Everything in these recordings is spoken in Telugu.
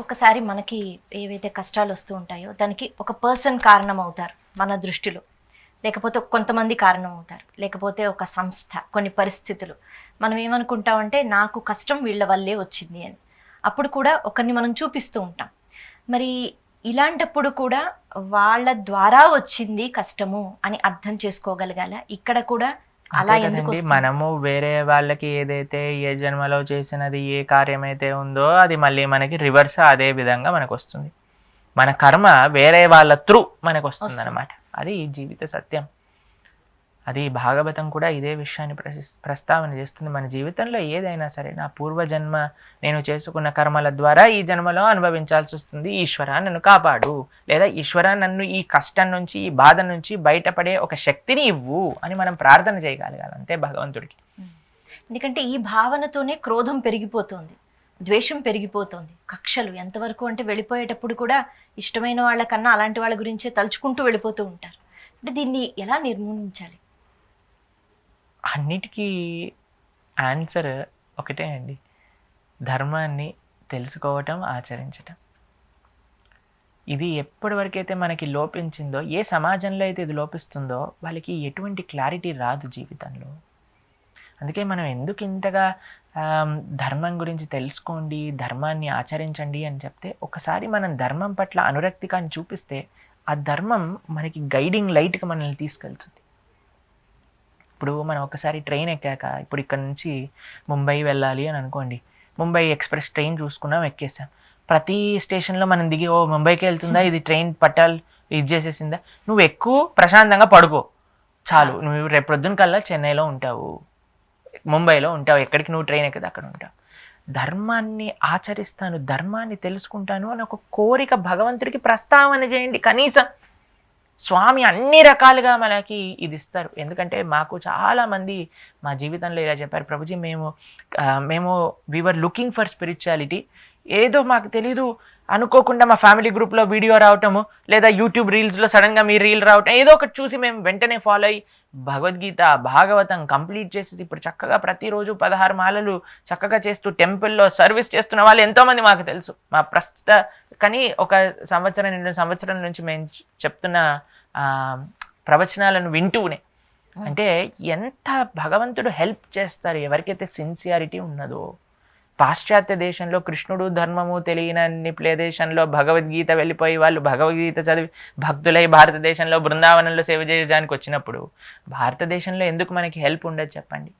ఒక్కొక్కసారి మనకి ఏవైతే కష్టాలు వస్తూ ఉంటాయో దానికి ఒక పర్సన్ కారణం అవుతారు మన దృష్టిలో, లేకపోతే కొంతమంది కారణం అవుతారు, లేకపోతే ఒక సంస్థ, కొన్ని పరిస్థితులు. మనం ఏమనుకుంటామంటే నాకు కష్టం వీళ్ళ వల్లే వచ్చింది అని. అప్పుడు కూడా ఒకరిని మనం చూపిస్తూ ఉంటాం. మరి ఇలాంటప్పుడు కూడా వాళ్ళ ద్వారా వచ్చింది కష్టము అని అర్థం చేసుకోగలగాల. ఇక్కడ కూడా అలా అంతే ఎందుకు కదండి. వస్తుంది? మనము వేరే వాళ్ళకి ఏదైతే ఏ జన్మలో చేసినది ఏ కార్యం అయితే ఉందో అది మళ్ళీ మనకి రివర్స్ అదే విధంగా మనకు వస్తుంది. మన కర్మ వేరే వాళ్ళ త్రూ మనకు వస్తుంది అనమాట. అది జీవిత సత్యం. అది భాగవతం కూడా ఇదే విషయాన్ని ప్రస్తావన చేస్తుంది. మన జీవితంలో ఏదైనా సరే నా పూర్వజన్మ నేను చేసుకున్న కర్మల ద్వారా ఈ జన్మలో అనుభవించాల్సి వస్తుంది. ఈశ్వర నన్ను కాపాడు, లేదా ఈశ్వర నన్ను ఈ కష్టం నుంచి ఈ బాధ నుంచి బయటపడే ఒక శక్తిని ఇవ్వు అని మనం ప్రార్థన చేయగలగాలి అంతే భగవంతుడికి. ఎందుకంటే ఈ భావనతోనే క్రోధం పెరిగిపోతుంది, ద్వేషం పెరిగిపోతుంది, కక్షలు ఎంతవరకు అంటే వెళ్ళిపోయేటప్పుడు కూడా ఇష్టమైన వాళ్ళకన్నా అలాంటి వాళ్ళ గురించే తలుచుకుంటూ వెళ్ళిపోతూ ఉంటారు. అంటే దీన్ని ఎలా నిర్మూలించాలి? అన్నిటికీ ఆన్సర్ ఒకటే అండి, ధర్మాన్ని తెలుసుకోవటం, ఆచరించటం. ఇది ఎప్పటి వరకైతే మనకి లోపించిందో, ఏ సమాజంలో అయితే ఇది లోపిస్తుందో వాళ్ళకి ఎటువంటి క్లారిటీ రాదు జీవితంలో. అందుకే మనం ఎందుకు ఇంతగా ధర్మం గురించి తెలుసుకోండి, ధర్మాన్ని ఆచరించండి అని చెప్తే, ఒకసారి మనం ధర్మం పట్ల అనురక్తికాన్ని చూపిస్తే ఆ ధర్మం మనకి గైడింగ్ లైట్గా మనల్ని తీసుకెళ్తుంది. ఇప్పుడు మనం ఒకసారి ట్రైన్ ఎక్కాక, ఇప్పుడు ఇక్కడ నుంచి ముంబై వెళ్ళాలి అని అనుకోండి, ముంబై ఎక్స్ప్రెస్ ట్రైన్ చూసుకున్నాం, ఎక్కేసాం. ప్రతి స్టేషన్లో మనం దిగి ఓ ముంబైకి వెళ్తుందా, ఇది ట్రైన్ పట్టాలి ఇది చేసేసిందా, నువ్వు ఎక్కువ ప్రశాంతంగా పడుకో చాలు, నువ్వు రేపు ప్రొద్దున కల్లా చెన్నైలో ఉంటావు, ముంబైలో ఉంటావు, ఎక్కడికి నువ్వు ట్రైన్ ఎక్కితే అక్కడ ఉంటావు. ధర్మాన్ని ఆచరిస్తాను, ధర్మాన్ని తెలుసుకుంటాను అని ఒక కోరిక భగవంతుడికి ప్రస్తావన చేయండి. కనీసం స్వామి అన్ని రకాలుగా మనకి ఇది ఇస్తారు. ఎందుకంటే మాకు చాలామంది మా జీవితంలో ఇలా చెప్పారు, ప్రభుజీ మేము వీఆర్ లుకింగ్ ఫర్ స్పిరిచువాలిటీ, ఏదో మాకు తెలీదు అనుకోకుండా మా ఫ్యామిలీ గ్రూప్లో వీడియో రావటము, లేదా యూట్యూబ్ రీల్స్లో సడన్గా మీ రీల్ రావటం, ఏదో ఒకటి చూసి మేము వెంటనే ఫాలో అయ్యి భగవద్గీత భాగవతం కంప్లీట్ చేసేసి ఇప్పుడు చక్కగా ప్రతిరోజు 16 మాలలు చక్కగా చేస్తూ టెంపుల్లో సర్వీస్ చేస్తున్న వాళ్ళు ఎంతోమంది మాకు తెలుసు. మా ప్రస్తుత కానీ ఒక సంవత్సరం 2 సంవత్సరం నుంచి మేము చెప్తున్న ప్రవచనాలను వింటూనే, అంటే ఎంత భగవంతుడు హెల్ప్ చేస్తారు ఎవరికైతే సిన్సియారిటీ ఉన్నదో. పాశ్చాత్య దేశంలో కృష్ణుడు ధర్మము తెలియనన్ని ప్రదేశంలో భగవద్గీత వెళ్ళిపోయి వాళ్ళు భగవద్గీత చదివి భక్తులై భారతదేశంలో బృందావనంలో సేవ చేయడానికి వచ్చినప్పుడు భారతదేశంలో ఎందుకు మనకి హెల్ప్ ఉండదు చెప్పండి?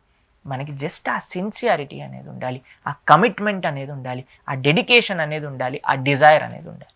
మనకి జస్ట్ ఆ సిన్సియారిటీ అనేది ఉండాలి, ఆ కమిట్మెంట్ అనేది ఉండాలి, ఆ డెడికేషన్ అనేది ఉండాలి, ఆ డిజైర్ అనేది ఉండాలి.